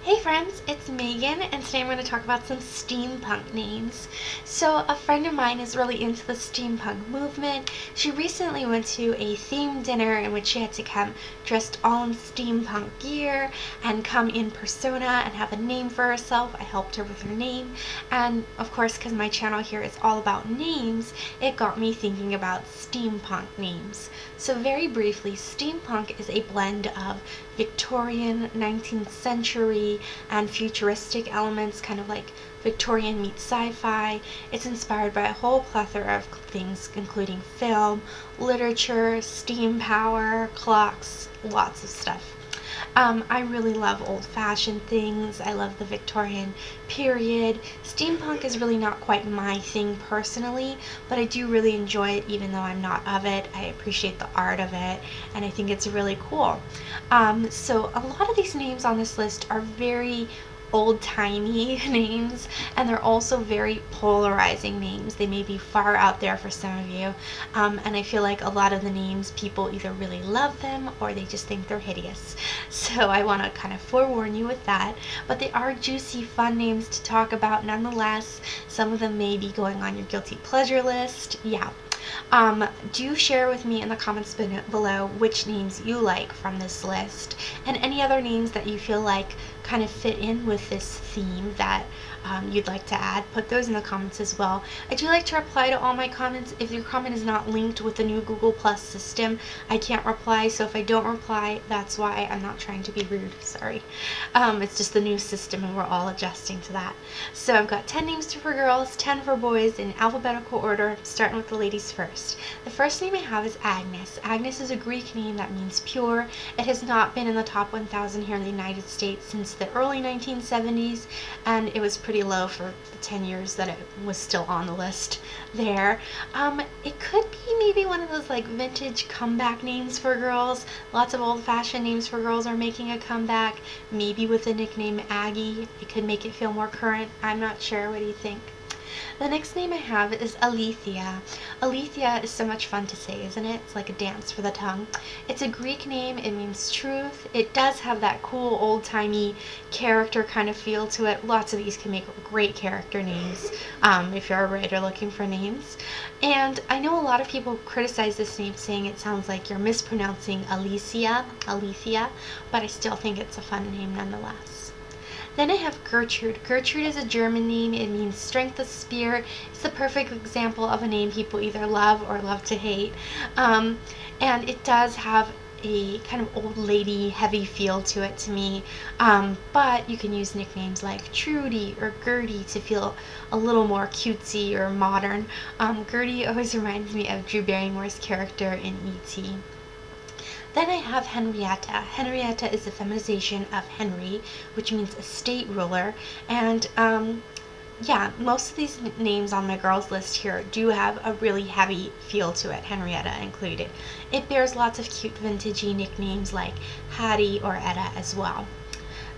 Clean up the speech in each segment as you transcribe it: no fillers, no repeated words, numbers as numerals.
Hey friends, it's Megan, and today I'm going to talk about some steampunk names. So a friend of mine is really into the steampunk movement. She recently went to a themed dinner in which she had to come dressed all in steampunk gear and come in persona and have a name for herself. I helped her with her name, and of course, because my channel here is all about names, it got me thinking about steampunk names. So very briefly, steampunk is a blend of Victorian, 19th century, and futuristic elements, kind of like Victorian meets sci-fi. It's inspired by a whole plethora of things, including film, literature, steam power, clocks, lots of stuff. I really love old-fashioned things. I love the Victorian period. Steampunk is really not quite my thing personally, but I do really enjoy it even though I'm not of it. I appreciate the art of it, and I think it's really cool. So a lot of these names on this list are very old-timey names, and they're also very polarizing names. They may be far out there for some of you, and I feel like a lot of the names, people either really love them or they just think they're hideous. So I want to kind of forewarn you with that, but they are juicy, fun names to talk about nonetheless. Some of them may be going on your guilty pleasure list. Yeah. Do share with me in the comments below which names you like from this list, and any other names that you feel like kind of fit in with this theme that you'd like to add. Put those in the comments as well. I do like to reply to all my comments. If your comment is not linked with the new Google Plus system, I can't reply, so if I don't reply, that's why. I'm not trying to be rude, sorry. It's just the new system and we're all adjusting to that. So I've got 10 names for girls, 10 for boys in alphabetical order, starting with the ladies first. The first name I have is Agnes. Agnes is a Greek name that means pure. It has not been in the top 1,000 here in the United States since the early 1970s, and it was pretty low for the 10 years that it was still on the list there. It could be maybe one of those like vintage comeback names for girls. Lots of old-fashioned names for girls are making a comeback, maybe with the nickname Aggie. It could make it feel more current. I'm not sure. What do you think? The next name I have is Alethea. Alethea is so much fun to say, isn't it? It's like a dance for the tongue. It's a Greek name. It means truth. It does have that cool old-timey character kind of feel to it. Lots of these can make great character names if you're a writer looking for names. And I know a lot of people criticize this name, saying it sounds like you're mispronouncing Alethea, but I still think it's a fun name nonetheless. Then I have Gertrude. Gertrude is a German name. It means strength of spirit. It's the perfect example of a name people either love or love to hate. And it does have a kind of old lady heavy feel to it to me. But you can use nicknames like Trudy or Gertie to feel a little more cutesy or modern. Gertie always reminds me of Drew Barrymore's character in E.T. Then I have Henrietta. Henrietta is the feminization of Henry, which means estate ruler. And yeah, most of these names on my girls list here do have a really heavy feel to it, Henrietta included. It bears lots of cute vintagey nicknames like Hattie or Etta as well.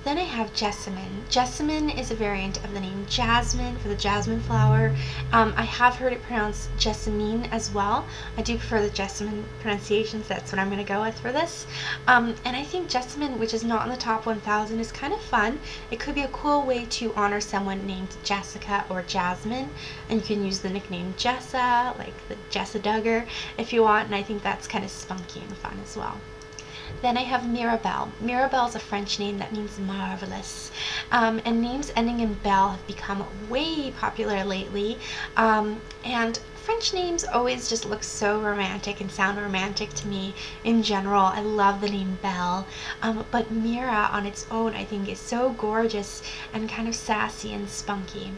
Then I have Jessamine. Jessamine is a variant of the name Jasmine for the jasmine flower. I have heard it pronounced Jessamine as well. I do prefer the Jessamine pronunciations. That's what I'm going to go with for this. And I think Jessamine, which is not in the top 1,000, is kind of fun. It could be a cool way to honor someone named Jessica or Jasmine. And you can use the nickname Jessa, like the Jessa Duggar, if you want. And I think that's kind of spunky and fun as well. Then I have Mirabelle. Mirabelle is a French name that means marvelous. And names ending in Belle have become way popular lately. And French names always just look so romantic and sound romantic to me in general. I love the name Belle. But Mira on its own I think is so gorgeous and kind of sassy and spunky.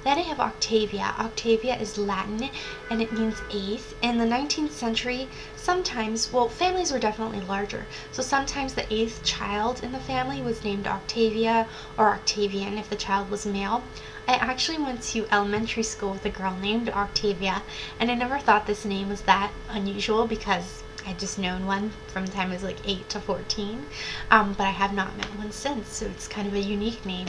Then I have Octavia. Octavia is Latin and it means eighth. In the 19th century, sometimes, well, families were definitely larger, so sometimes the eighth child in the family was named Octavia or Octavian if the child was male. I actually went to elementary school with a girl named Octavia, and I never thought this name was that unusual because I just known one from the time I was like 8 to 14, but I have not met one since, so it's kind of a unique name.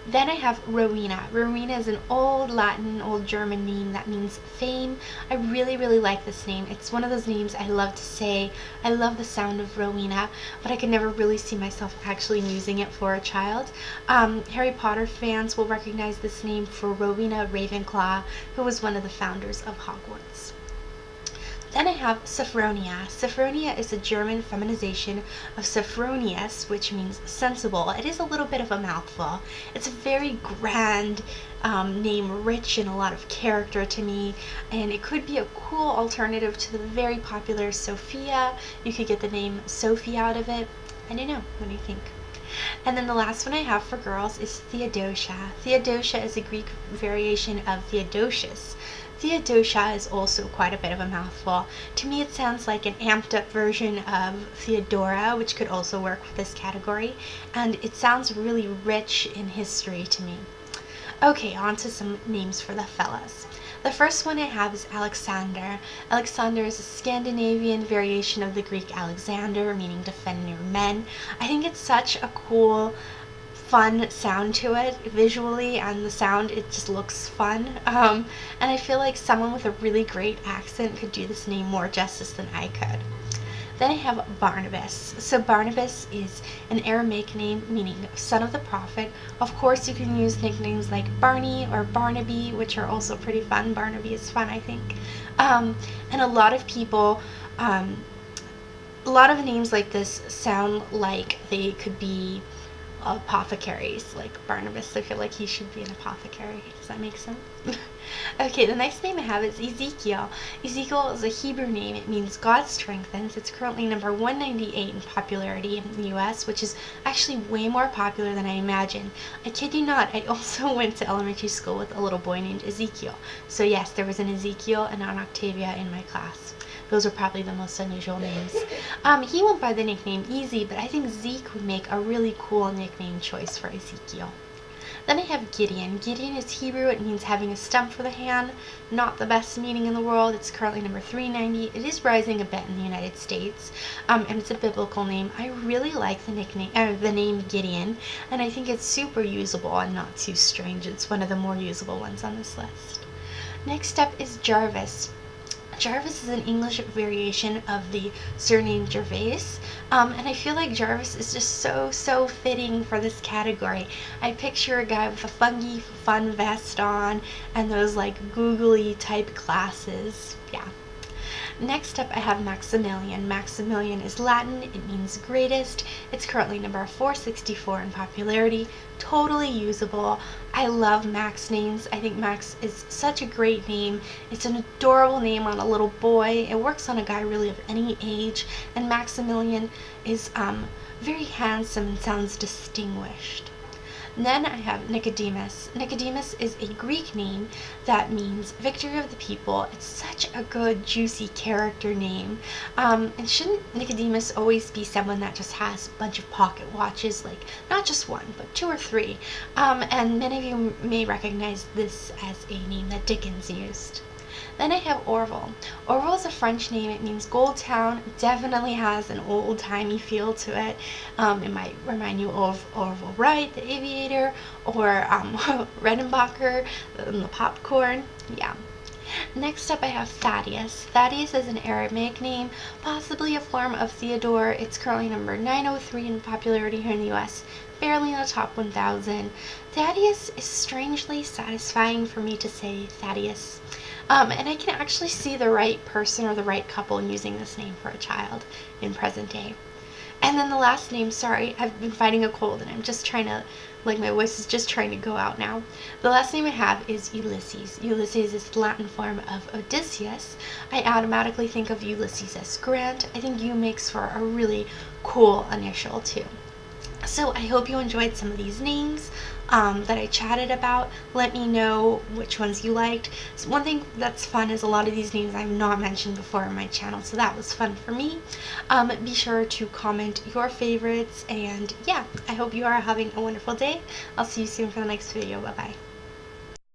Then I have Rowena. Rowena is an old Latin, old German name that means fame. I really, really like this name. It's one of those names I love to say. I love the sound of Rowena, but I could never really see myself actually using it for a child. Harry Potter fans will recognize this name for Rowena Ravenclaw, who was one of the founders of Hogwarts. Then I have Sophronia. Sophronia is a German feminization of Sophronius, which means sensible. It is a little bit of a mouthful. It's a very grand name, rich in a lot of character to me, and it could be a cool alternative to the very popular Sophia. You could get the name Sophie out of it. I don't know. What do you think? And then the last one I have for girls is Theodosia. Theodosia is a Greek variation of Theodosius. Theodosia is also quite a bit of a mouthful. To me, it sounds like an amped up version of Theodora, which could also work with this category, and it sounds really rich in history to me. Okay, on to some names for the fellas. The first one I have is Aleksander. Aleksander is a Scandinavian variation of the Greek Alexander, meaning defender men. I think it's such a cool, fun sound to it visually, and the sound, it just looks fun, and I feel like someone with a really great accent could do this name more justice than I could. Then I have Barnabas. So Barnabas is an Aramaic name meaning son of the prophet. Of course, you can use nicknames like Barney or Barnaby, which are also pretty fun. Barnaby is fun, I think. And a lot of people, a lot of names like this sound like they could be apothecaries, like Barnabas. I feel like he should be an apothecary. Does that make sense? Okay, the next name I have is Ezekiel. Ezekiel is a Hebrew name. It means God strengthens. It's currently number 198 in popularity in the US, which is actually way more popular than I imagined. I kid you not, I also went to elementary school with a little boy named Ezekiel. So yes, there was an Ezekiel and an Octavia in my class. Those are probably the most unusual names. He went by the nickname Easy, but I think Zeke would make a really cool nickname choice for Ezekiel. Then I have Gideon. Gideon is Hebrew. It means having a stump for the hand. Not the best meaning in the world. It's currently number 390. It is rising a bit in the United States, and it's a biblical name. I really like the name Gideon, and I think it's super usable and not too strange. It's one of the more usable ones on this list. Next up is Jarvis. Jarvis is an English variation of the surname Gervais, and I feel like Jarvis is just so fitting for this category. I picture a guy with a funky fun vest on and those like googly type glasses. Yeah. Next up I have Maximilian. Maximilian is Latin. It means greatest. It's currently number 464 in popularity. Totally usable. I love Max names. I think Max is such a great name. It's an adorable name on a little boy. It works on a guy really of any age. And Maximilian is very handsome and sounds distinguished. Then I have Nicodemus. Nicodemus is a Greek name that means victory of the people. It's such a good, juicy character name. And shouldn't Nicodemus always be someone that just has a bunch of pocket watches, like not just one, but 2 or 3? And many of you may recognize this as a name that Dickens used. Then I have Orville. Orville is a French name. It means gold town. It definitely has an old-timey feel to it. It might remind you of Orville Wright, the aviator, or Redenbacher, the popcorn. Yeah. Next up I have Thaddeus. Thaddeus is an Aramaic name, possibly a form of Theodore. It's currently number 903 in popularity here in the US, barely in the top 1,000. Thaddeus is strangely satisfying for me to say Thaddeus. And I can actually see the right person or the right couple using this name for a child in present day. And then the last name, sorry, I've been fighting a cold and I'm just trying to, like my voice is just trying to go out now. The last name I have is Ulysses. Ulysses is the Latin form of Odysseus. I automatically think of Ulysses S. Grant. I think U makes for a really cool initial too. So I hope you enjoyed some of these names that I chatted about. Let me know which ones you liked. So one thing that's fun is a lot of these names I've not mentioned before on my channel, so that was fun for me. Be sure to comment your favorites, and yeah, I hope you are having a wonderful day. I'll see you soon for the next video. Bye bye.